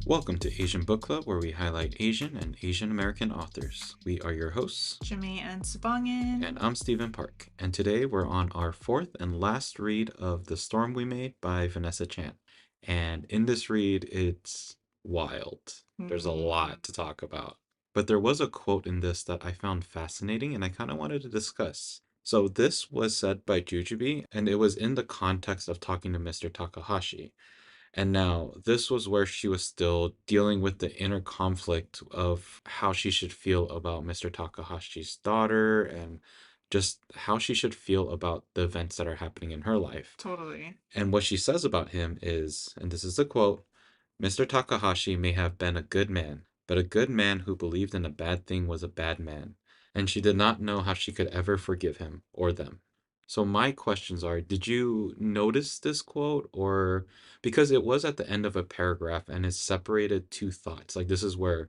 Welcome to Asian Book Club, where we highlight Asian and Asian American authors. We are your hosts, Jamae and Sabangan. and I'm Stephen Park. And today we're on our fourth and last read of The Storm We Made by Vanessa Chan. And in this read, it's wild. There's a lot to talk about. But there was a quote in this that I found fascinating and I kind of wanted to discuss. So this was said by Jujube, and it was in the context of talking to Mr. Takahashi. And now, this was where she was still dealing with the inner conflict of how she should feel about Mr. Takahashi's daughter and just how she should feel about the events that are happening in her life. Totally. And what she says about him is, and this is a quote, Mr. Takahashi may have been a good man, but a good man who believed in a bad thing was a bad man, and she did not know how she could ever forgive him or them. So my questions are, did you notice this quote, or because it was at the end of a paragraph and it separated two thoughts? Like this is where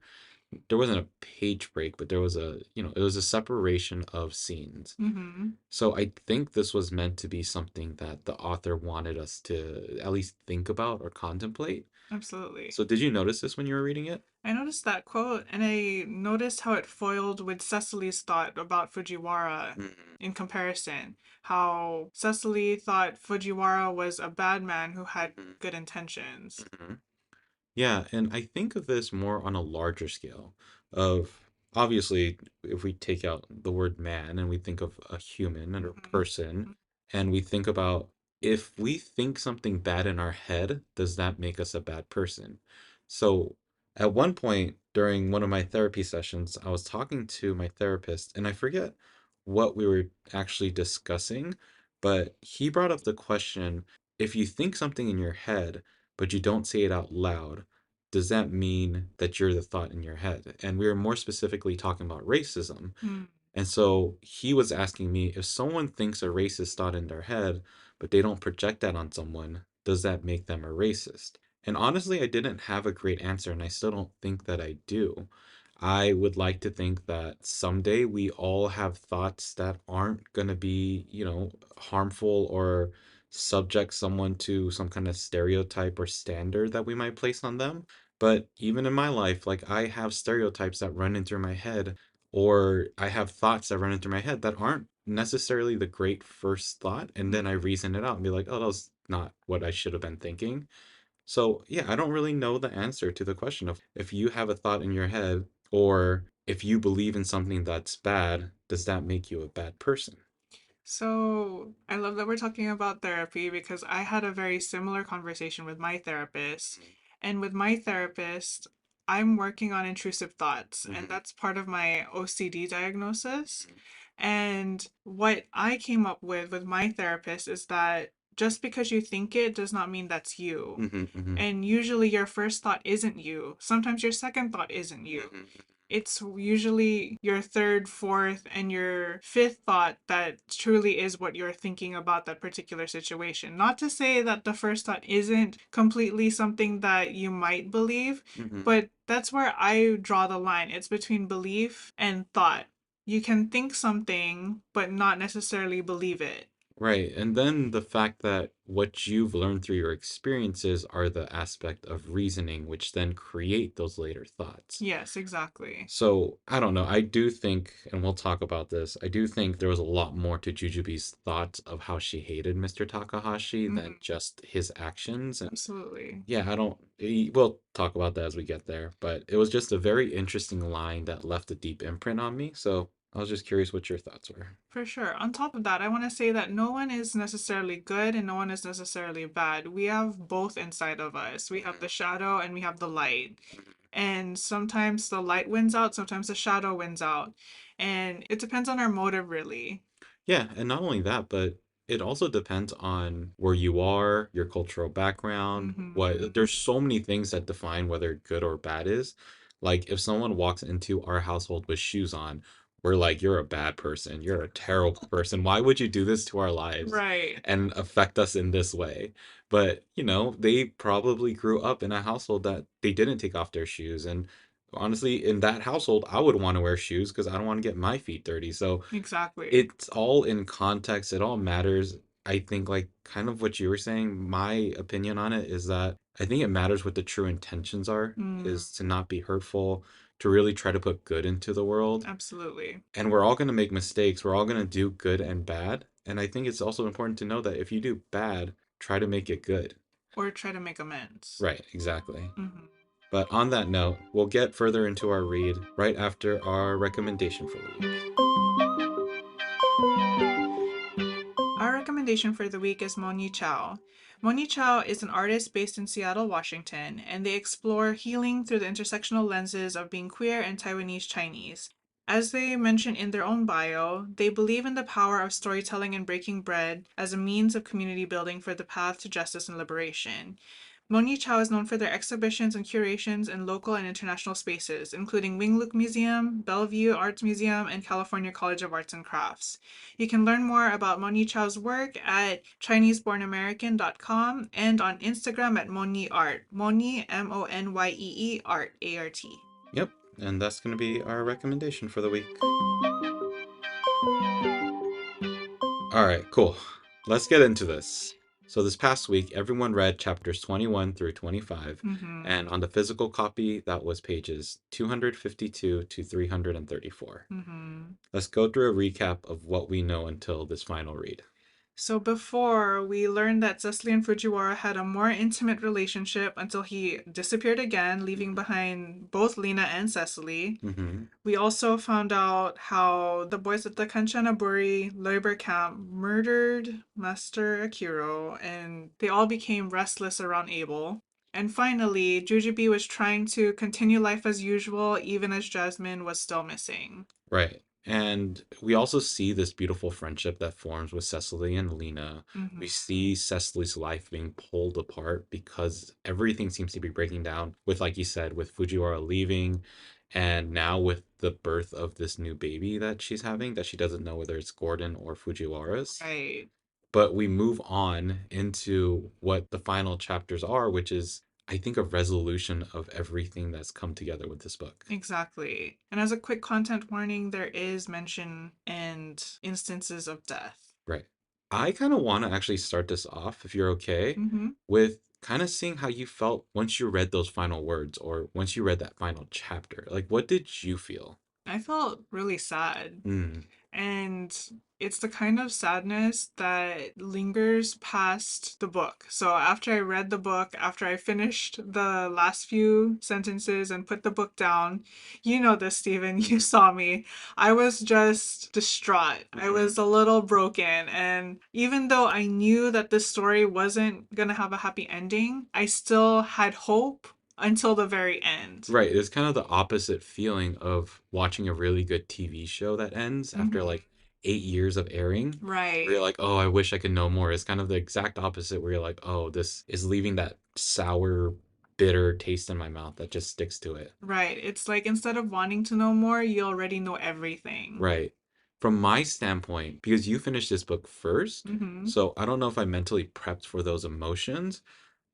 there wasn't a page break, but there was it was a separation of scenes. Mm-hmm. So I think this was meant to be something that the author wanted us to at least think about or contemplate. Absolutely. So did you notice this when you were reading it? I noticed that quote and I noticed how it foiled with Cecily's thought about Fujiwara Mhm, in comparison. How Cecily thought Fujiwara was a bad man who had mhm, good intentions. mhm. Yeah, and I think of this more on a larger scale of obviously if we take out the word man and we think of a human and a person Mm-hmm. and we think about if we think something bad in our head, does that make us a bad person? So at one point during one of my therapy sessions, I was talking to my therapist and I forget what we were actually discussing, but he brought up the question, if you think something in your head, but you don't say it out loud, does that mean that you're the thought in your head? And we were more specifically talking about racism. Mm-hmm. And so he was asking me, if someone thinks a racist thought in their head, but they don't project that on someone, does that make them a racist? And honestly, I didn't have a great answer, and I still don't think that I do. I would like to think that someday we all have thoughts that aren't going to be, harmful or subject someone to some kind of stereotype or standard that we might place on them. But even in my life, like I have stereotypes that run into my head, or I have thoughts that run into my head that aren't necessarily the great first thought. And then I reason it out and be like, oh, that was not what I should have been thinking. So, yeah, I don't really know the answer to the question of if you have a thought in your head or if you believe in something that's bad, does that make you a bad person? So I love that we're talking about therapy because I had a very similar conversation with my therapist. And with my therapist, I'm working on intrusive thoughts, and Mm-hmm. that's part of my OCD diagnosis. Mm-hmm. And what I came up with my therapist is that just because you think it does not mean that's you. Mm-hmm. Mm-hmm. And usually your first thought isn't you. Sometimes your second thought isn't you. Mm-hmm. It's usually your third, fourth, and your fifth thought that truly is what you're thinking about that particular situation. Not to say that the first thought isn't completely something that you might believe, Mm-hmm. but that's where I draw the line. It's between belief and thought. You can think something, but not necessarily believe it. Right. And then the fact that what you've learned through your experiences are the aspect of reasoning, which then create those later thoughts. Yes, exactly. So I don't know. I do think, and we'll talk about this, I do think there was a lot more to Jujube's thoughts of how she hated Mr. Takahashi than Mhm. just his actions. And Absolutely. yeah, I don't, we'll talk about that as we get there. But it was just a very interesting line that left a deep imprint on me. So I was just curious what your thoughts were. For sure. On top of that, I want to say that no one is necessarily good and no one is necessarily bad. We have both inside of us. We have the shadow and we have the light. And sometimes the light wins out, sometimes the shadow wins out. And it depends on our motive, really. Yeah, and not only that, but it also depends on where you are, your cultural background, Mm-hmm. what there's so many things that define whether good or bad is. Like if someone walks into our household with shoes on, we're like, you're a bad person, you're a terrible person. Why would you do this to our lives Right. and affect us in this way? But, they probably grew up in a household that they didn't take off their shoes. And honestly, in that household, I would want to wear shoes because I don't want to get my feet dirty. So Exactly. it's all in context. It all matters. I think, like, kind of what you were saying, my opinion on it is that I think it matters what the true intentions are, Mm, is to not be hurtful, to really try to put good into the world. absolutely. And we're all going to make mistakes. We're all going to do good and bad. And I think it's also important to know that if you do bad, try to make it good. Or try to make amends. Right, exactly. Hmm. But on that note, we'll get further into our read right after our recommendation for the week. Our recommendation for the week is Moni Chao. Moni Chao is an artist based in Seattle, Washington, and they explore healing through the intersectional lenses of being queer and Taiwanese Chinese. As they mention in their own bio, they believe in the power of storytelling and breaking bread as a means of community building for the path to justice and liberation. Moni Chao is known for their exhibitions and curations in local and international spaces, including Wing Museum, Bellevue Arts Museum, and California College of Arts and Crafts. You can learn more about Moni Chao's work at ChineseBornAmerican.com and on Instagram at Moni Art. Moni, Monyee, Art, A-R-T. Yep, and that's going to be our recommendation for the week. All right, cool. Let's get into this. So, this past week, everyone read chapters 21 through 25, Mm-hmm. and on the physical copy, that was pages 252 to 334. Mm-hmm. Let's go through a recap of what we know until this final read. So before, we learned that Cecily and Fujiwara had a more intimate relationship until he disappeared again, leaving behind both Lena and Cecily. Mm-hmm. We also found out how the boys at the Kanchanaburi labor camp murdered Master Akiro, and they all became restless around Abel. And finally, Jujube was trying to continue life as usual, even as Jasmine was still missing. Right. And we also see this beautiful friendship that forms with Cecily and Lena. Mm-hmm. We see Cecily's life being pulled apart because everything seems to be breaking down with, like you said, with Fujiwara leaving and now with the birth of this new baby that she's having that she doesn't know whether it's Gordon or Fujiwara's. Right. But we move on into what the final chapters are, which is, I think, a resolution of everything that's come together with this book. Exactly. And as a quick content warning, there is mention and instances of death. Right. I kind of want to actually start this off, if you're okay, Mm-hmm. with kind of seeing how you felt once you read those final words or once you read that final chapter. Like, what did you feel? I felt really sad. Mm, And it's the kind of sadness that lingers past the book. So after I read the book, after I finished the last few sentences and put the book down, you know this, Stephen, you saw me. I was just distraught. I mhm. was a little broken. And even though I knew that this story wasn't going to have a happy ending, I still had hope until the very end. Right. It's kind of the opposite feeling of watching a really good TV show that ends after Mhm. like 8 years of airing, where you're Right. like, oh, I wish I could know more. It's kind of the exact opposite where you're like, oh, this is leaving that sour, bitter taste in my mouth that just sticks to it. Right. It's like instead of wanting to know more, you already know everything. Right. From my standpoint, because you finished this book first, Mm-hmm. so I don't know if I mentally prepped for those emotions,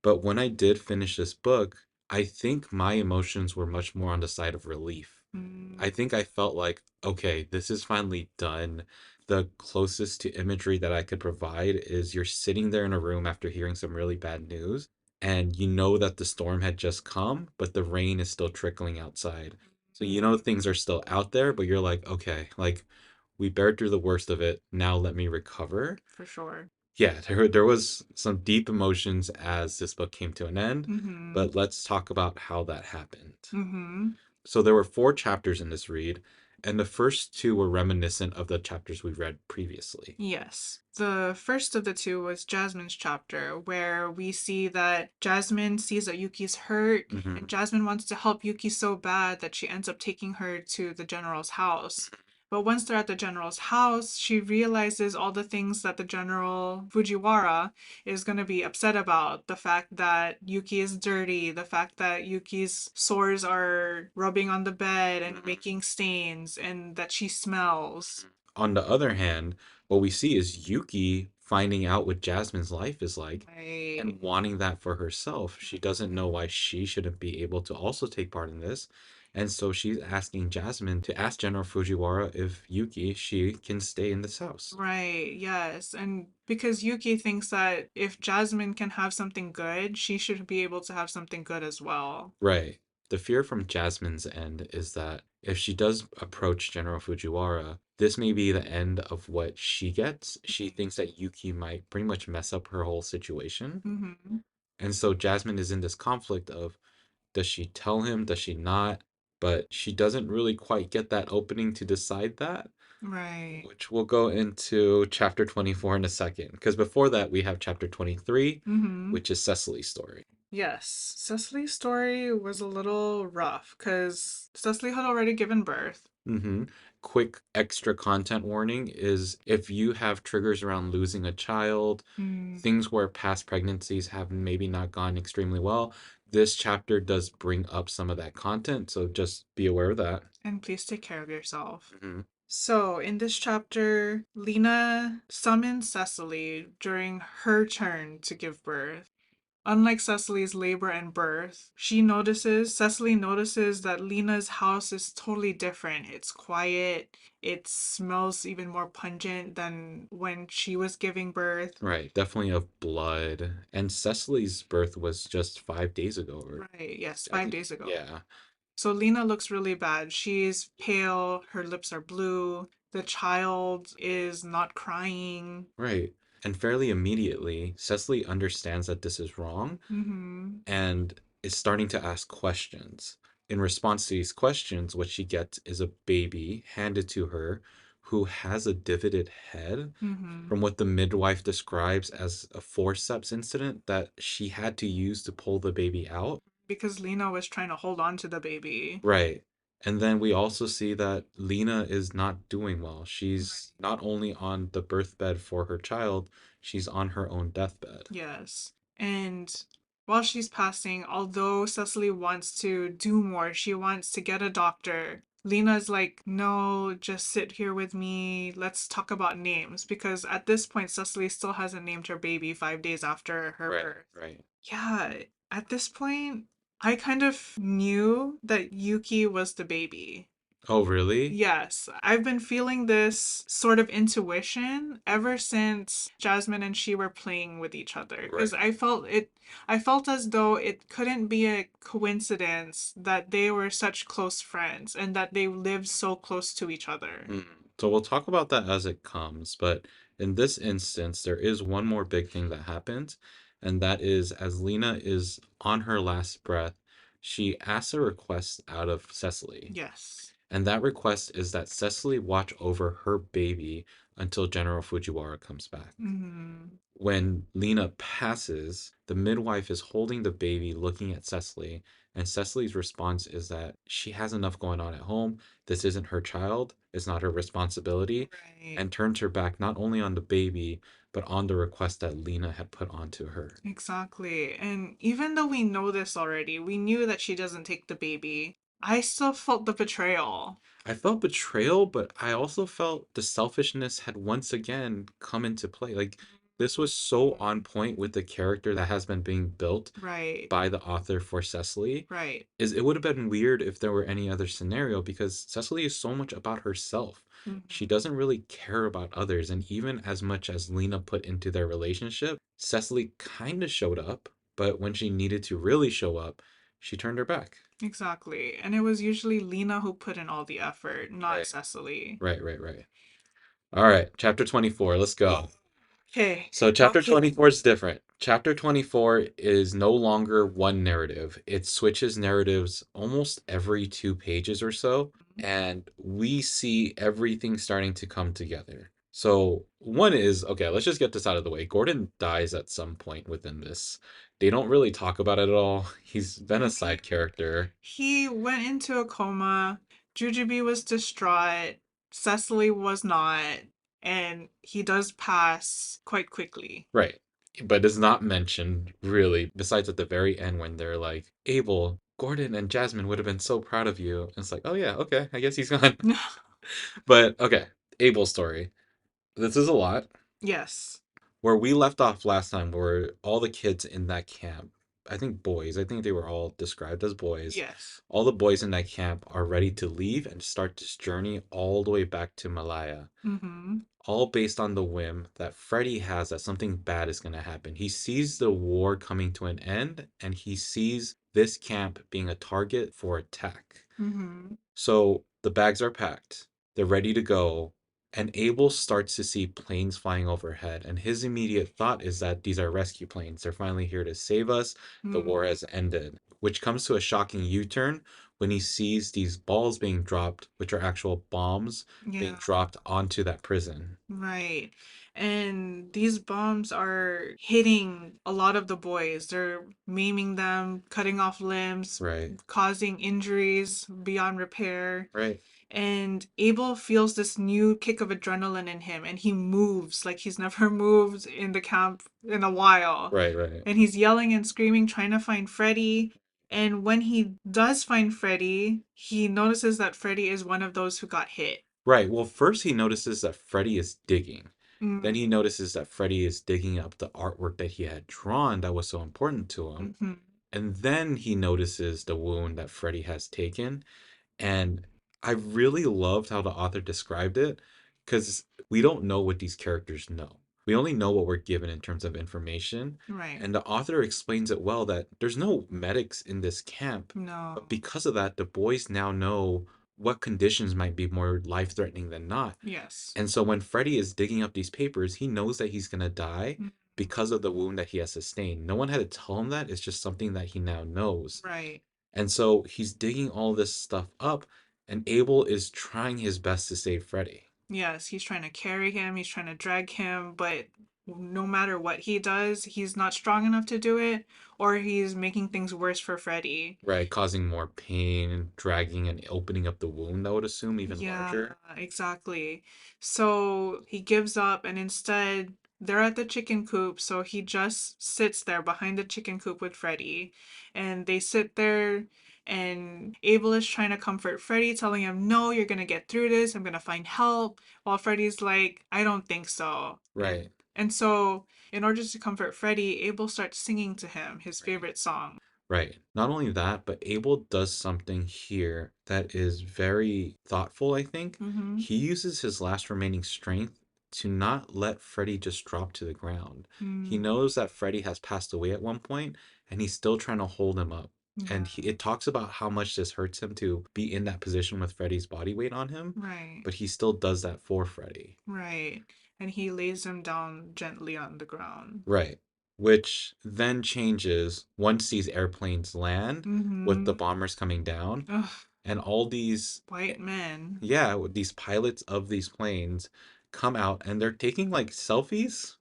but when I did finish this book, I think my emotions were much more on the side of relief. Mm, I think I felt like, okay, this is finally done. The closest to imagery that I could provide is you're sitting there in a room after hearing some really bad news, and you know that the storm had just come, but the rain is still trickling outside. So you know things are still out there, but you're like, okay, like we bared through the worst of it. Now let me recover. for sure. Yeah, there was some deep emotions as this book came to an end, Mm-hmm. but let's talk about how that happened. Mm-hmm. So there were four chapters in this read, and the first two were reminiscent of the chapters we've read previously. Yes. The first of the two was Jasmine's chapter, where we see that Jasmine sees that Yuki's hurt, Hmm. and Jasmine wants to help Yuki so bad that she ends up taking her to the general's house. But once they're at the general's house, she realizes all the things that the general Fujiwara is going to be upset about. The fact that Yuki is dirty, the fact that Yuki's sores are rubbing on the bed and making stains, and that she smells. On the other hand, what we see is Yuki finding out what Jasmine's life is like Right. and wanting that for herself. She doesn't know why she shouldn't be able to also take part in this. And so she's asking Jasmine to ask General Fujiwara if Yuki, she can stay in this house. Right, yes. And because Yuki thinks that if Jasmine can have something good, she should be able to have something good as well. Right. The fear from Jasmine's end is that if she does approach General Fujiwara, this may be the end of what she gets. She thinks that Yuki might pretty much mess up her whole situation. Mm-hmm. And so Jasmine is in this conflict of, does she tell him? Does she not? But she doesn't really quite get that opening to decide that, Right. which we'll go into chapter 24 in a second. Because before that, we have chapter 23, Mm-hmm. which is Cecily's story. Yes. Cecily's story was a little rough because Cecily had already given birth. Mm-hmm. Quick extra content warning is if you have triggers around losing a child, Mm. things where past pregnancies have maybe not gone extremely well, this chapter does bring up some of that content, so just be aware of that. And please take care of yourself. Mm-hmm. So, in this chapter, Lena summons Cecily during her turn to give birth. Unlike Cecily's labor and birth, Cecily notices that Lena's house is totally different. It's quiet, it smells even more pungent than when she was giving birth. Right, definitely of blood. And Cecily's birth was just 5 days ago, or Right, yes, I five think, days ago. yeah, So Lena looks really bad. She's pale, her lips are blue, the child is not crying. right. And fairly immediately, Cecily understands that this is wrong Mm-hmm. and is starting to ask questions. In response to these questions, what she gets is a baby handed to her who has a divoted head Mm-hmm. from what the midwife describes as a forceps incident that she had to use to pull the baby out. Because Lena was trying to hold on to the baby. Right. And then we also see that Lena is not doing well. Right. She's not only on the birth bed for her child, she's on her own deathbed. Yes. And while she's passing, although Cecily wants to do more, she wants to get a doctor. Lena's like, no, just sit here with me. Let's talk about names. Because at this point, Cecily still hasn't named her baby 5 days after her Right, birth. right. Yeah, at this point, I kind of knew that Yuki was the baby. Oh, really? Yes, I've been feeling this sort of intuition ever since Jasmine and she were playing with each other because Right. I felt as though it couldn't be a coincidence that they were such close friends and that they lived so close to each other. Mm. So we'll talk about that as it comes, but in this instance, there is one more big thing that happens, and that is as Lena is on her last breath, she asks a request out of Cecily. Yes. And that request is that Cecily watch over her baby until General Fujiwara comes back. Hmm. When Lena passes, the midwife is holding the baby looking at Cecily, and Cecily's response is that she has enough going on at home. This isn't her child, it's not her responsibility, Right. and turns her back not only on the baby, but on the request that Lena had put onto her. Exactly. And even though we know this already, we knew that she doesn't take the baby. I still felt the betrayal. I felt betrayal, but I also felt the selfishness had once again come into play. Like, this was so on point with the character that has been being built Right. by the author for Cecily. Right. Is it would have been weird if there were any other scenario because Cecily is so much about herself. She Hmm. doesn't really care about others, and even as much as Lena put into their relationship, Cecily kind of showed up, but when she needed to really show up, she turned her back. Exactly. And it was usually Lena who put in all the effort, not Right. Cecily. Right, right, right. All right, chapter 24. Let's go. Okay. So chapter Okay. 24 is different. Chapter 24 is no longer one narrative. It switches narratives almost every 2 pages or so, and we see everything starting to come together. So one is, okay, let's just get this out of the way. Gordon dies at some point within this. They don't really talk about it at all. He's been a He side character. he went into a coma. Jujube was distraught. Cecily was not. And he does pass quite quickly. Right. But it's not mentioned really, besides at the very end when they're like, Abel, Gordon and Jasmine would have been so proud of you. And it's like, oh yeah, okay, I guess he's gone. But okay, Abel's story. This is a lot. Yes. Where we left off last time were all the kids in that camp. I think boys, I think they were all described as boys. Yes. All the boys in that camp are ready to leave and start this journey all the way back to Malaya, Mm-hmm. all based on the whim that Freddy has that something bad is going to happen. He sees the war coming to an end and he sees this camp being a target for attack. Mm-hmm. So the bags are packed, they're ready to go, and Abel starts to see planes flying overhead. And his immediate thought is that these are rescue planes. They're finally here to save us. The Mm. war has ended, which comes to a shocking U turn when he sees these balls being dropped, which are actual bombs being Yeah. dropped onto that prison. Right. And these bombs are hitting a lot of the boys. They're maiming them, cutting off limbs, Right, causing injuries beyond repair. right, And Abel feels this new kick of adrenaline in him, and he moves like he's never moved in the camp in a while. right, right. And he's yelling and screaming, trying to find Freddy. And when he does find Freddy, he notices that Freddy is one of those who got hit. Right. Well, first he notices that Freddy is digging. Then Mm, he notices that Freddy is digging up the artwork that he had drawn that was so important to him. mhm. And then he notices the wound that Freddy has taken. And I really loved how the author described it because we don't know what these characters know. We only know what we're given in terms of information. Right. And the author explains it well that there's no medics in this camp. But No. because of that, the boys now know what conditions might be more life threatening than not. Yes. And so when Freddy is digging up these papers, he knows that he's going to die Mm, because of the wound that he has sustained. No one had to tell him that. It's just something that he now knows. right. And so he's digging all this stuff up, and Abel is trying his best to save Freddy. Yes, he's trying to carry him, he's trying to drag him, but no matter what he does, he's not strong enough to do it, or he's making things worse for Freddy. Right, causing more pain, dragging and opening up the wound, I would assume, even Yeah, larger. exactly. So he gives up, and instead, they're at the chicken coop. So he just sits there behind the chicken coop with Freddy. And they sit there, and Abel is trying to comfort Freddy, telling him, "No, you're going to get through this. I'm going to find help." While Freddy's like, "I don't think so." Right. And so, in order to comfort Freddy, Abel starts singing to him his Right. favorite song. Right. Not only that, but Abel does something here that is very thoughtful, I think. Mm-hmm. He uses his last remaining strength to not let Freddy just drop to the ground. He Mm, knows that Freddy has passed away at one point, and he's still trying to hold him up. And yeah, it talks about how much this hurts him to be in that position with Freddy's body weight on him, right. but he still does that for Freddy. Right. And he lays him down gently on the ground. Right. Which then changes once these airplanes land with the Mm-hmm. bombers coming down Ugh, and all these white men. yeah, with these pilots of these planes come out and they're taking like selfies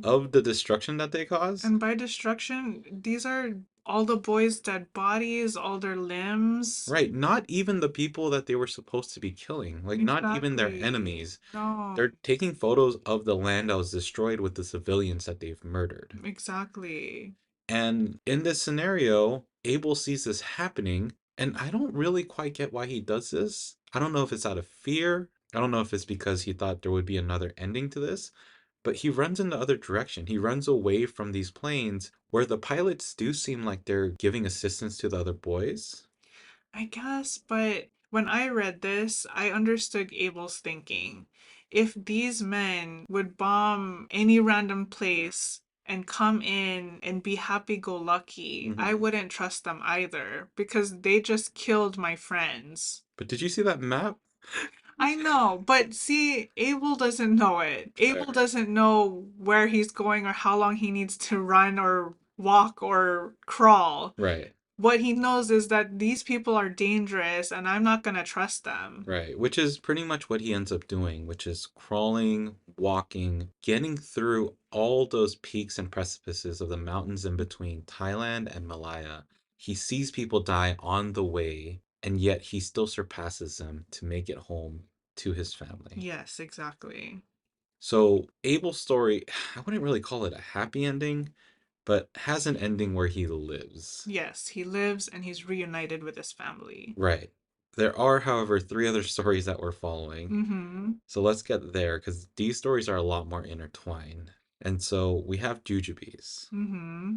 of the destruction that they cause. And by destruction, these are all the boys' dead bodies, all their limbs. Right, not even the people that they were supposed to be killing, like not even their Exactly. enemies. No, They're taking photos of the land that was destroyed with the civilians that they've murdered. exactly. And in this scenario, Abel sees this happening, and I don't really quite get why he does this. I don't know if it's out of fear. I don't know if it's because he thought there would be another ending to this, but he runs in the other direction. He runs away from these planes where the pilots do seem like they're giving assistance to the other boys. I guess, but when I read this, I understood Abel's thinking. If these men would bomb any random place and come in and be happy go lucky, I Hmm. wouldn't trust them either because they just killed my friends. But did you see that map? I know, but see, Abel doesn't know it. Abel Alright. doesn't know where he's going or how long he needs to run or walk or crawl. Right. What he knows is that these people are dangerous and I'm not gonna trust them. Right, which is pretty much what he ends up doing, which is crawling, walking, getting through all those peaks and precipices of the mountains in between Thailand and Malaya. He sees people die on the way, and yet he still surpasses them to make it home to his family. Yes, exactly. So, Abel's story, I wouldn't really call it a happy ending, but has an ending where he lives. Yes, he lives and he's reunited with his family. Right. There are, however, three other stories that we're following. Mm-hmm. So let's get there because these stories are a lot more intertwined. And so we have Jujubes. Mm-hmm.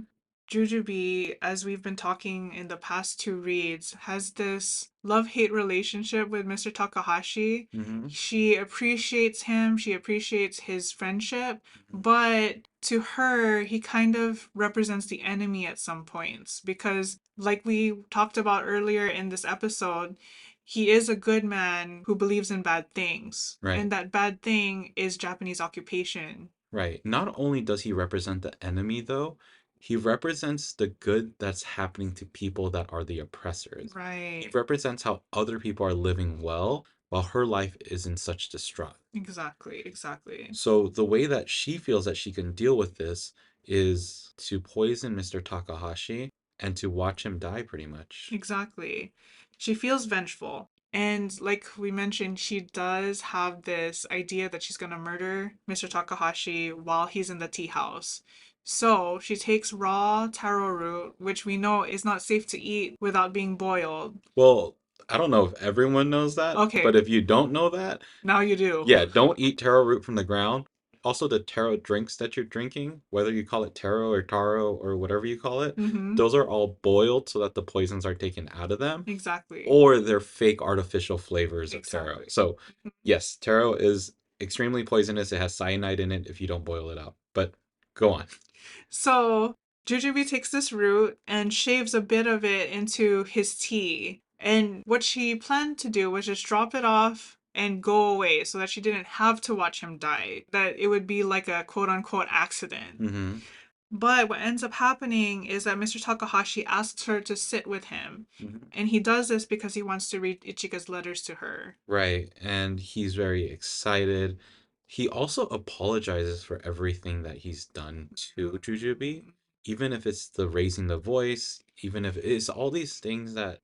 Jujube, as we've been talking in the past two reads, has this love-hate relationship with Mr. Takahashi. Mm-hmm. She appreciates him, she appreciates his friendship, Mm-hmm. but to her, he kind of represents the enemy at some points because, like we talked about earlier in this episode, he is a good man who believes in bad things. Right. And that bad thing is Japanese occupation. Right. Not only does he represent the enemy, though, he represents the good that's happening to people that are the oppressors. He Right. represents how other people are living well while her life is in such distraught. Exactly, exactly. So the way that she feels that she can deal with this is to poison Mr. Takahashi and to watch him die pretty much. Exactly. She feels vengeful. And like we mentioned, she does have this idea that she's going to murder Mr. Takahashi while he's in the tea house. So she takes raw taro root, which we know is not safe to eat without being boiled. Well, I don't know if everyone knows that, Okay, but if you don't know that, now you do. yeah, don't eat taro root from the ground. Also, the taro drinks that you're drinking, whether you call it taro or taro or whatever you call it, Mm-hmm. those are all boiled so that the poisons are taken out of them, Exactly. or they're fake artificial flavors of taro. Exactly. So, yes, taro is extremely poisonous. It has cyanide in it if you don't boil it out. But go on. So Jujubee takes this root and shaves a bit of it into his tea. And what she planned to do was just drop it off and go away so that she didn't have to watch him die. That it would be like a quote unquote accident. Mm-hmm. But what ends up happening is that Mr. Takahashi asks her to sit with him. Mm-hmm. And he does this because he wants to read Ichika's letters to her. Right, and he's very excited. He also apologizes for everything that he's done to Jujubee, even if it's the raising the voice, even if it's all these things that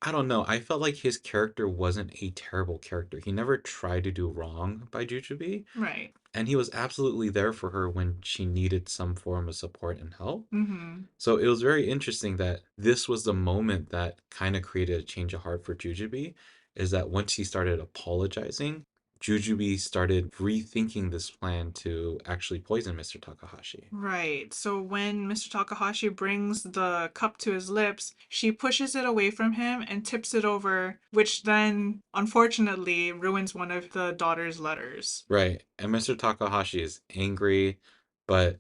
I don't know. I felt like his character wasn't a terrible character. He never tried to do wrong by Jujubee, Right. and he was absolutely there for her when she needed some form of support and help. Mm-hmm. So it was very interesting that this was the moment that kind of created a change of heart for Jujubee, is that once he started apologizing, Jujubee started rethinking this plan to actually poison Mr. Takahashi. Right. So when Mr. Takahashi brings the cup to his lips, she pushes it away from him and tips it over, which then unfortunately ruins one of the daughter's letters. Right. And Mr. Takahashi is angry, but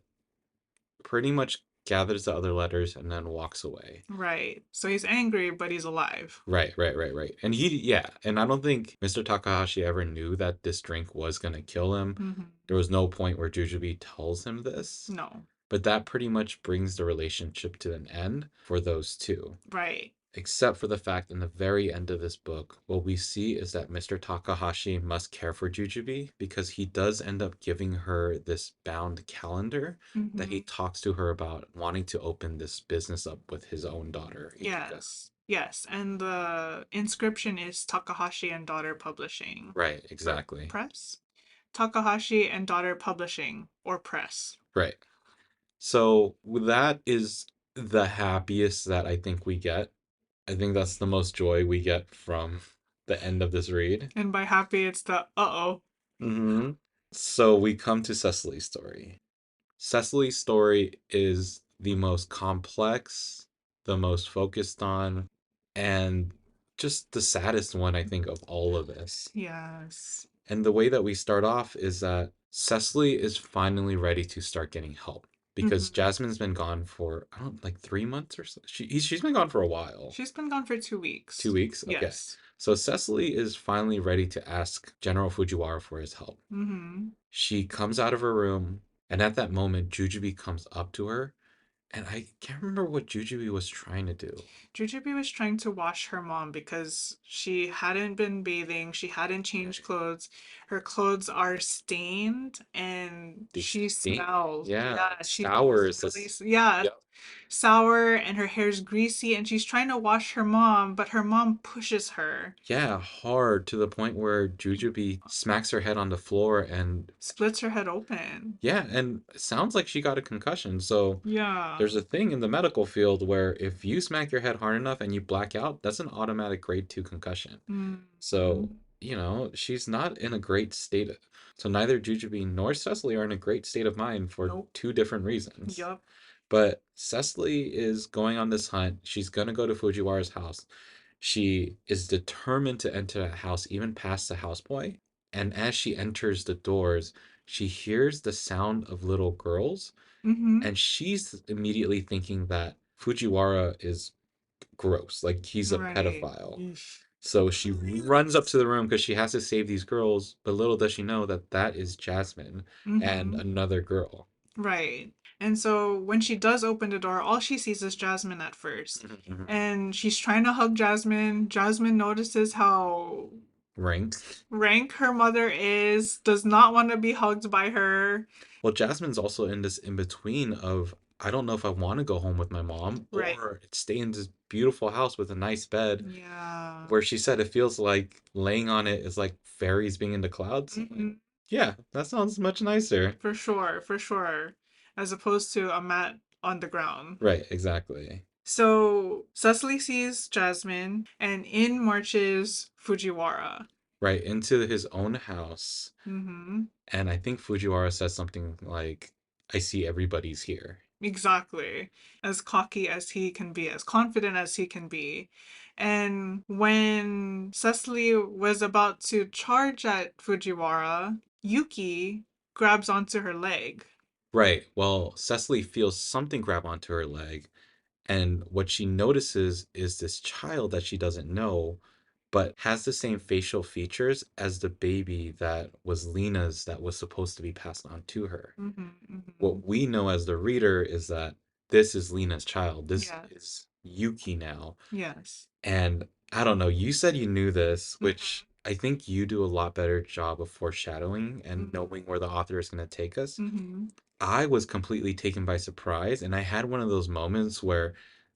pretty much gathers the other letters and then walks away. Right. So he's angry, but he's alive. Right. And yeah, and I don't think Mr. Takahashi ever knew that this drink was gonna kill him. Mm-hmm. There was no point where Jujubee tells him this, No. but that pretty much brings the relationship to an end for those two. Right. Except for the fact in the very end of this book, what we see is that Mr. Takahashi must care for Jujubee because he does end up giving her this bound calendar that Mm-hmm. he talks to her about wanting to open this business up with his own daughter, Ichika. Yes. Yes. And the inscription is Takahashi and Daughter Publishing. Right, Or exactly. press? Takahashi and Daughter Publishing or press. Right. So that is the happiest that I think we get. I think that's the most joy we get from the end of this read. And by happy, it's the uh-oh. Hmm. So we come to Cecily's story. Cecily's story is the most complex, the most focused on, and just the saddest one, I think, of all of this. Yes. And the way that we start off is that Cecily is finally ready to start getting help because Mm-hmm. Jasmine's been gone for, I don't, like 3 months or so. She's been gone for a while. She's been gone for 2 2 weeks. weeks? Okay. Yes. So Cecily is finally ready to ask General Fujiwara for his help. Mm-hmm. She comes out of her room, and at that moment, Jujubee comes up to her, and I can't remember what Jujubee was trying to do. Jujubee was trying to wash her mom because she hadn't been bathing, she hadn't changed clothes. Her clothes are stained and They she stink. smells. Yeah, Yeah, she sour smells is really, this. yeah, Yep. sour and her hair's greasy and she's trying to wash her mom, but her mom pushes her, Yeah, hard to the point where Jujubee smacks her head on the floor and splits her head open. yeah, and it sounds like she got a concussion. So Yeah. there's a thing in the medical field where if you smack your head hard enough and you black out, that's an automatic grade 2 concussion. So, Mm-hmm. she's not in a great state. So neither Jujubee nor Cecily are in a great state of mind for Nope. two different reasons. Yup. But Cecily is going on this hunt. She's gonna go to Fujiwara's house. She is determined to enter that house, even past the houseboy. And as she enters the doors, she hears the sound of little girls, Mm-hmm. and she's immediately thinking that Fujiwara is gross, like he's a Right. pedophile. Yeesh. So she runs up to the room because she has to save these girls, but little does she know that that is Jasmine and Mm-hmm. another girl. Right. And so when she does open the door, all she sees is Jasmine at first. Mhm, mhm. And she's trying to hug Jasmine. Jasmine notices how Rank. rank her mother is, does not want to be hugged by her. Well, Jasmine's also in this in between of I don't know if I want to go home with my mom Right. or stay in this beautiful house with a nice bed Yeah. where she said it feels like laying on it is like fairies being in the clouds. I'm like, Hmm. yeah, that sounds much nicer. For sure, for sure. As opposed to a mat on the ground. Right, exactly. So Cecily sees Jasmine, and in marches Fujiwara. Right, into his own house. Mm-hmm. And I think Fujiwara says something like, I see everybody's here. Exactly. As cocky as he can be, as confident as he can be. And when Cecily was about to charge at Fujiwara, Yuki grabs onto her leg. Right, well, Cecily feels something grab onto her leg, and what she notices is this child that she doesn't know, but has the same facial features as the baby that was Lena's that was supposed to be passed on to her. Mm-hmm, mm-hmm. What we know as the reader is that this is Lena's child. This Yes. is Yuki now. Yes. And I don't know, you said you knew this, Mm-hmm, which I think you do a lot better job of foreshadowing and mm-hmm, knowing where the author is going to take us. mm-hmm. I was completely taken by surprise, and I had one of those moments where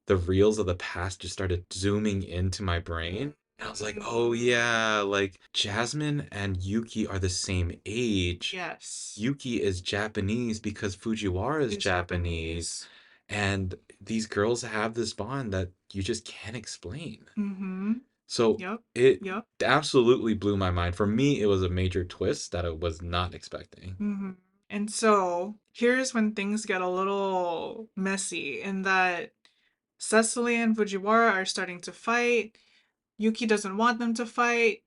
the reels of the past just started zooming into my brain. And I was like, oh yeah, like Jasmine and Yuki are the same age. Yes. Yuki is Japanese because Fujiwara is Is Japanese. Japanese. And these girls have this bond that you just can't explain. Mm-hmm. So Yep. it Yep. absolutely blew my mind. For me, it was a major twist that I was not expecting. Mm-hmm. And so here's when things get a little messy in that Cecily and Fujiwara are starting to fight. Yuki doesn't want them to fight.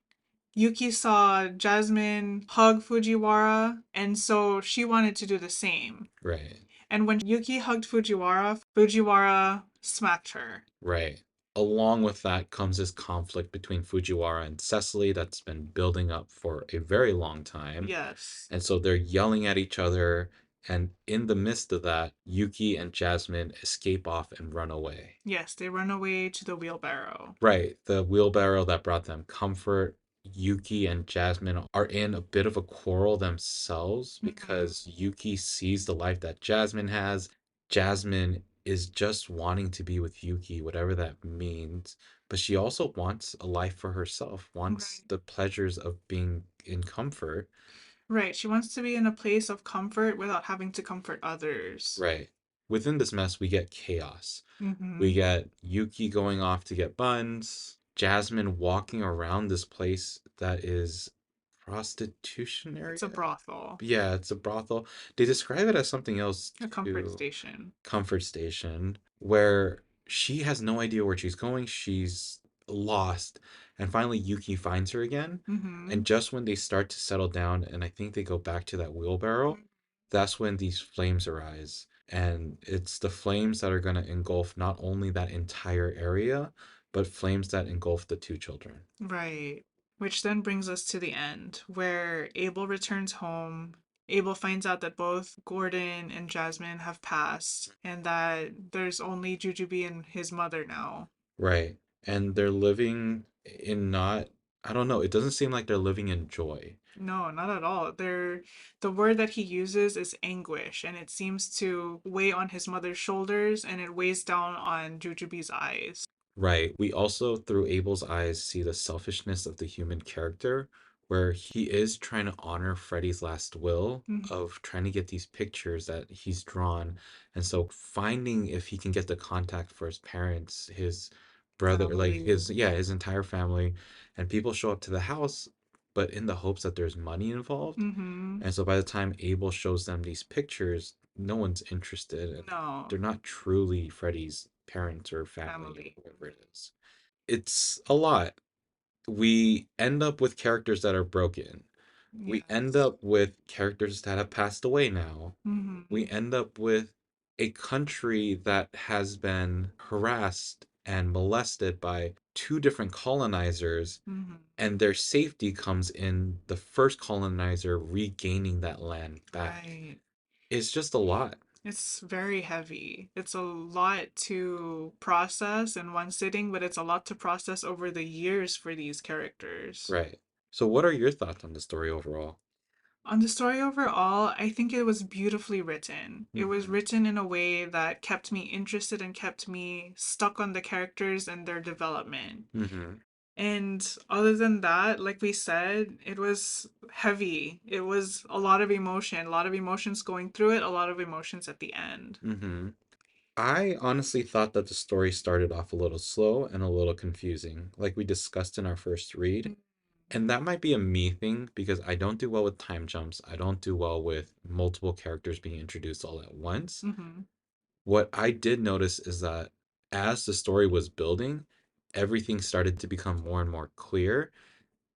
Yuki saw Jasmine hug Fujiwara, and so she wanted to do the same. Right. And when Yuki hugged Fujiwara, Fujiwara smacked her. Right. Along with that comes this conflict between Fujiwara and Cecily that's been building up for a very long time. Yes. And so they're yelling at each other. And in the midst of that, Yuki and Jasmine escape off and run away. Yes, they run away to the wheelbarrow. Right. The wheelbarrow that brought them comfort. Yuki and Jasmine are in a bit of a quarrel themselves Mm-hmm. because Yuki sees the life that Jasmine has. Jasmine is just wanting to be with Yuki, whatever that means. But she also wants a life for herself, wants Right. the pleasures of being in comfort. Right. She wants to be in a place of comfort without having to comfort others. Right. Within this mess, we get chaos. We Mm-hmm. get Yuki going off to get buns, Jasmine walking around this place that is prostitution It's a area. brothel, Yeah, it's a brothel. They describe it as something else a comfort too. station. Comfort station, where she has no idea where she's going. She's lost. And finally, Yuki finds her again. Mm-hmm. And just when they start to settle down, and I think they go back to that wheelbarrow, that's when these flames arise. And it's the flames that are going to engulf not only that entire area, but flames that engulf the two children. Right. Which then brings us to the end, where Abel returns home. Abel finds out that both Gordon and Jasmine have passed, and that there's only Jujube and his mother now. Right. And they're living in not, I don't know, it doesn't seem like they're living in joy. No, not at all. The word that he uses is anguish, and it seems to weigh on his mother's shoulders, and it weighs down on Jujube's eyes. Right. We also, through Abel's eyes, see the selfishness of the human character, where he is trying to honor Freddy's last will Mhm. of trying to get these pictures that he's drawn. And so finding if he can get the contact for his parents, his brother, like Family. yeah, his entire family. And people show up to the house, but in the hopes that there's money involved. Mm-hmm. And so by the time Abel shows them these pictures, no one's interested, and No. they're not truly Freddy's parents or family or Family. whoever it is. It's a lot. We end up with characters that are broken. We end Yes. up with characters that have passed away now. We Mm-hmm. end up with a country that has been harassed and molested by two different colonizers, Mm-hmm. and their safety comes in the first colonizer regaining that land back. Right. It's just a lot. It's very heavy. It's a lot to process in one sitting, but it's a lot to process over the years for these characters. Right. So, what are your thoughts on the story overall? On the story overall, I think it was beautifully written. It was Mm-hmm. written in a way that kept me interested and kept me stuck on the characters and their development. Mm-hmm. And other than that, like we said, it was heavy. It was a lot of emotion, a lot of emotions going through it, a lot of emotions at the end. Mm-hmm. I honestly thought that the story started off a little slow and a little confusing, like we discussed in our first read. And that might be a me thing because I don't do well with time jumps. I don't do well with multiple characters being introduced all at once. Mm-hmm. What I did notice is that as the story was building, everything started to become more and more clear.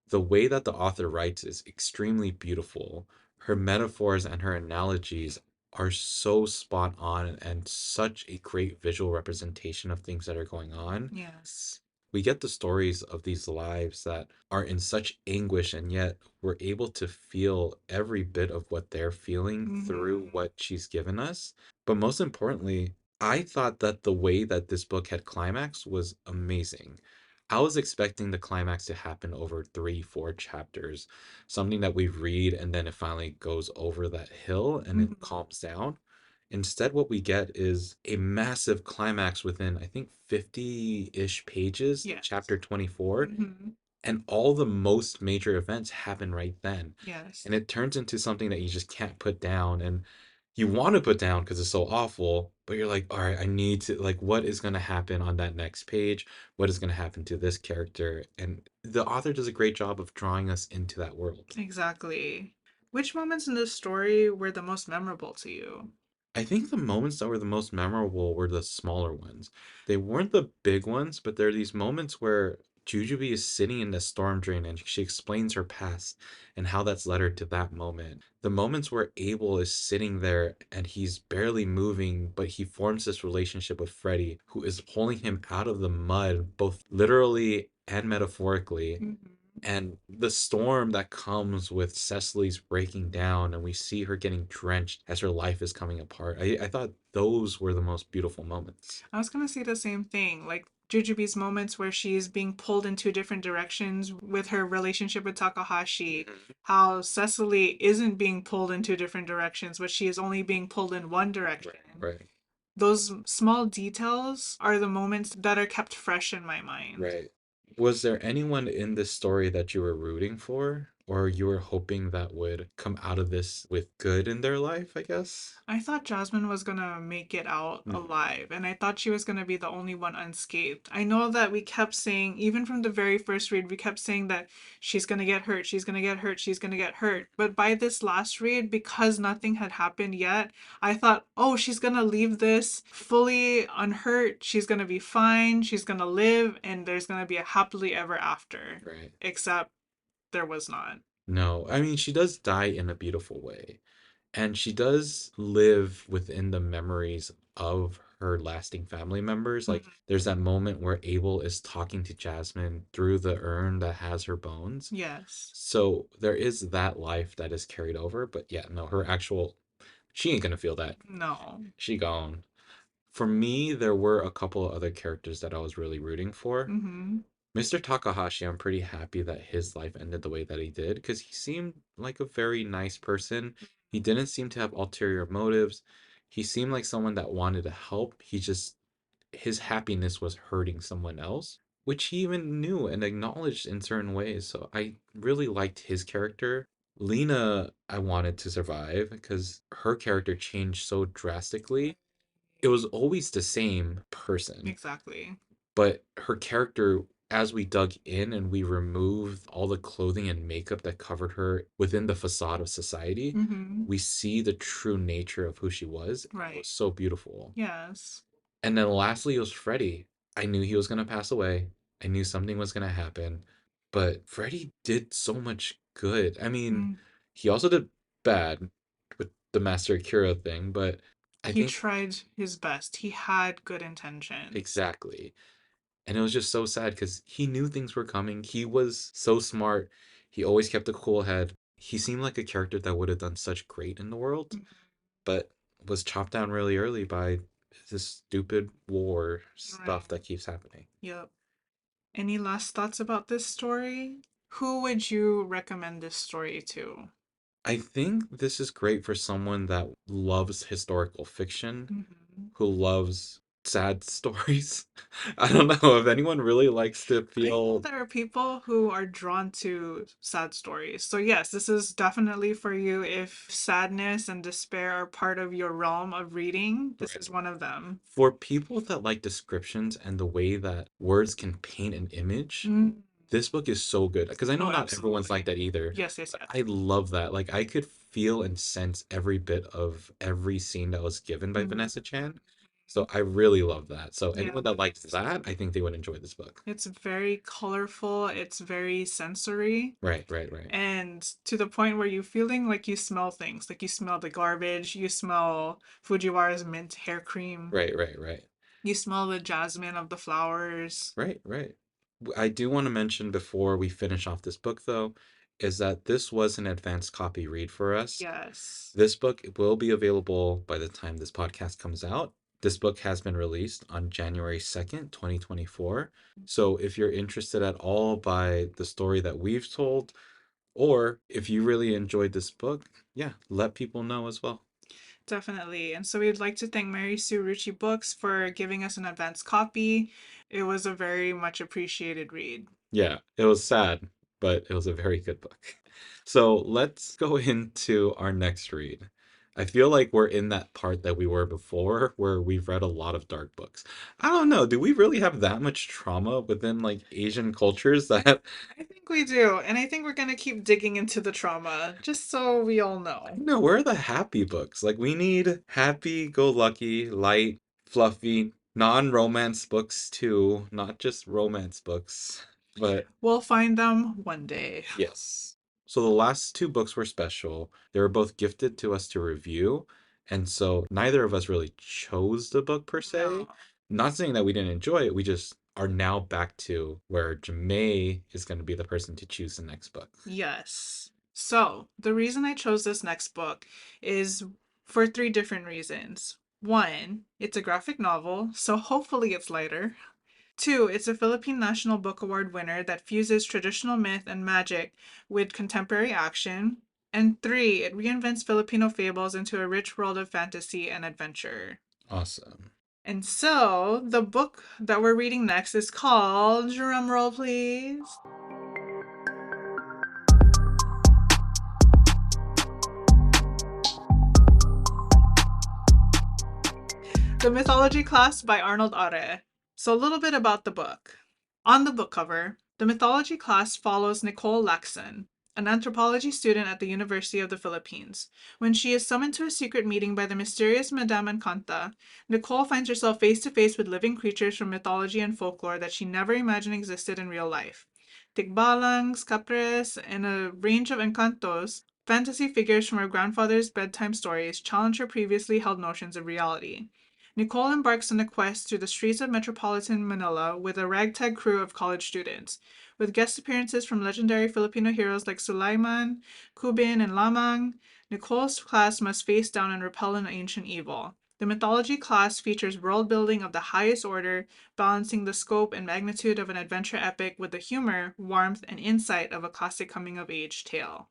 The way that the author writes is extremely beautiful. Her metaphors and her analogies are so spot on and such a great visual representation of things that are going on. Yes. We get the stories of these lives that are in such anguish, and yet we're able to feel every bit of what they're feeling through Mm-hmm. what she's given us. But most importantly, I thought that the way that this book had climax was amazing. I was expecting the climax to happen over three, four chapters, something that we read and then it finally goes over that hill and it Mm-hmm. calms down. Instead, what we get is a massive climax within, I think, 50-ish pages, Yes. chapter 24, Mm-hmm. and all the most major events happen right then. Yes. And it turns into something that you just can't put down. And you want to put down because it's so awful, but you're like, all right, I need to, like, what is going to happen on that next page? What is going to happen to this character? And the author does a great job of drawing us into that world. Exactly. Which moments in this story were the most memorable to you? I think the moments that were the most memorable were the smaller ones. They weren't the big ones, but there are these moments where Jujube is sitting in the storm drain and she explains her past and how that's led her to that moment. The moments where Abel is sitting there and he's barely moving, but he forms this relationship with Freddy, who is pulling him out of the mud, both literally and metaphorically, Mm-hmm. and the storm that comes with Cecily's breaking down and we see her getting drenched as her life is coming apart. I thought those were the most beautiful moments. I was gonna say the same thing. Like Jujube's moments where she's being pulled in two different directions with her relationship with Takahashi, Mhm. how Cecily isn't being pulled in two different directions, but she is only being pulled in one Right, direction. right, Those small details are the moments that are kept fresh in my mind. right. Was there anyone in this story that you were rooting for or you were hoping that would come out of this with good in their life, I guess? I thought Jasmine was gonna make it out Mhm. alive, and I thought she was gonna be the only one unscathed. I know that we kept saying, even from the very first read, we kept saying that she's gonna get hurt, she's gonna get hurt, she's gonna get hurt. But by this last read, because nothing had happened yet, I thought, oh, she's gonna leave this fully unhurt, she's gonna be fine, she's gonna live, and there's gonna be a happily ever after. Right. Except there was not. No, I mean, she does die in a beautiful way. And she does live within the memories of her lasting family members. Like, Mhm. there's that moment where Abel is talking to Jasmine through the urn that has her bones. Yes. So there is that life that is carried over. But yeah, no, her actual, she ain't gonna feel that. No. She gone. For me, there were a couple of other characters that I was really rooting for. Mm-hmm. Mr. Takahashi, I'm pretty happy that his life ended the way that he did because he seemed like a very nice person. He didn't seem to have ulterior motives. He seemed like someone that wanted to help. He just, his happiness was hurting someone else, which he even knew and acknowledged in certain ways. So I really liked his character. Lena, I wanted to survive because her character changed so drastically. It was always the same person, Exactly. but her character as we dug in and we removed all the clothing and makeup that covered her within the facade of society, Mm-hmm. we see the true nature of who she was. And it was Right. so beautiful. Yes. And then lastly, it was Freddie. I knew he was going to pass away. I knew something was going to happen. But Freddie did so much good. I mean, Mm. he also did bad with the Master Akira thing, but I He think tried his best. He had good intentions. exactly. And it was just so sad because he knew things were coming. He was so smart. He always kept a cool head. He seemed like a character that would have done such great in the world, Mhm. but was chopped down really early by this stupid war stuff Right. that keeps happening. Yep. Any last thoughts about this story? Who would you recommend this story to? I think this is great for someone that loves historical fiction, Hmm. who loves sad stories. I don't know if anyone really likes to I know feel there are people who are drawn to sad stories. So, yes, this is definitely for you if sadness and despair are part of your realm of reading. This right. is one of them. For people that like descriptions and the way that words can paint an image, Mm. this book is so good because I know Oh, not everyone's like absolutely. that either. Yes, yes, But yes. I love that. Like I could feel and sense every bit of every scene that was given by Hmm. Vanessa Chan. So I really love that. So anyone that likes Yes. that, I think they would enjoy this book. It's very colorful, it's very sensory, Right, right, right. and to the point where you're feeling like you smell things. Like you smell the garbage, you smell Fujiwara's mint hair cream, Right, right, right. you smell the jasmine of the flowers. Right, right. I do want to mention before we finish off this book though, is that this was an advanced copy read for us. Yes, This book will be available by the time this podcast comes out. This book has been released on January 2nd, 2024. So if you're interested at all by the story that we've told, or if you really enjoyed this book, yeah, let people know as well. definitely. And so we'd like to thank Mary Sue Rucci Books for giving us an advance copy. It was a very much appreciated read. Yeah, it was sad, but it was a very good book. So let's go into our next read. I feel like we're in that part that we were before, where we've read a lot of dark books. I don't know, do we really have that much trauma within like Asian cultures I, that I think we do. And I think we're going to keep digging into the trauma, just so we all know. no, where are the happy books? Like we need happy go lucky, light, fluffy, non-romance books too, not just romance books. But We'll find them one day. yes. So the last two books were special. They were both gifted to us to review, and so neither of us really chose the book per se. No. Not saying that we didn't enjoy it, we just are now back to where Jamae is going to be the person to choose the next book. Yes. So, the reason I chose this next book is for three different reasons. One, it's a graphic novel, so hopefully it's lighter. Two, it's a Philippine National Book Award winner that fuses traditional myth and magic with contemporary action. And three, it reinvents Filipino fables into a rich world of fantasy and adventure. Awesome. And so, the book that we're reading next is called, drum roll please, The Mythology Class by Arnold Are. So, a little bit about the book. On the book cover, the mythology class follows Nicole Lacson, an anthropology student at the University of the Philippines. When she is summoned to a secret meeting by the mysterious Madame Encanta, Nicole finds herself face to face with living creatures from mythology and folklore that she never imagined existed in real life. Tikbalangs, capres, and a range of encantos, fantasy figures from her grandfather's bedtime stories challenge her previously held notions of reality. Nicole embarks on a quest through the streets of metropolitan Manila with a ragtag crew of college students. With guest appearances from legendary Filipino heroes like Sulaiman, Kubin, and Lamang, Nicole's class must face down and repel an ancient evil. The mythology class features world building of the highest order, balancing the scope and magnitude of an adventure epic with the humor, warmth, and insight of a classic coming of age tale.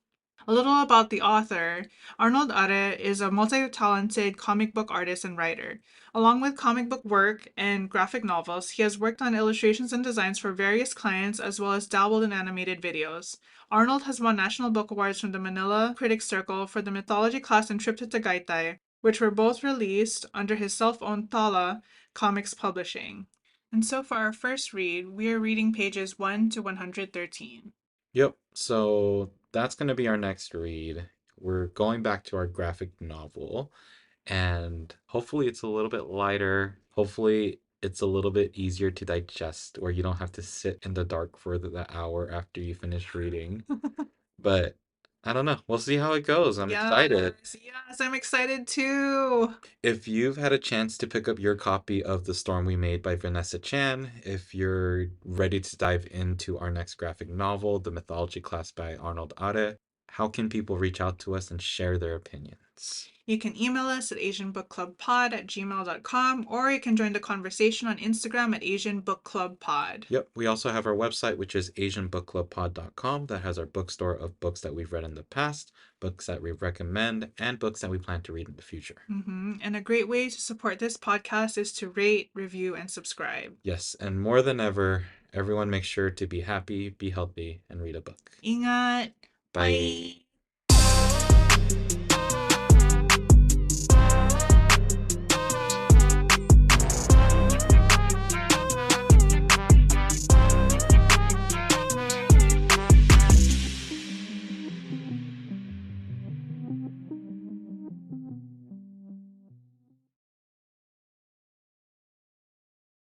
A little about the author. Arnold Are is a multi talented comic book artist and writer. Along with comic book work and graphic novels, he has worked on illustrations and designs for various clients as well as dabbled in animated videos. Arnold has won National Book Awards from the Manila Critics Circle for the Mythology class and Trip to Tagaytay, which were both released under his self owned Tala Comics Publishing. And so for our first read, we are reading pages 1 to 113. Yep, so that's going to be our next read. We're going back to our graphic novel, and hopefully it's a little bit lighter. Hopefully it's a little bit easier to digest, where you don't have to sit in the dark for the hour after you finish reading. But I don't know. We'll see how it goes. I'm excited. Yes, yes, I'm excited too. If you've had a chance to pick up your copy of The Storm We Made by Vanessa Chan, if you're ready to dive into our next graphic novel, The Mythology Class by Arnold Are, how can people reach out to us and share their opinions? You can email us at asianbookclubpod@gmail.com, or you can join the conversation on Instagram at Asian Book Club Pod. Yep, we also have our website, which is asianbookclubpod.com, that has our bookstore of books that we've read in the past, books that we recommend, and books that we plan to read in the future. And a great way to support this podcast is to rate, review, and subscribe. Yes, and more than ever, everyone make sure to be happy, be healthy, and read a book. Ingat! Bye. Bye!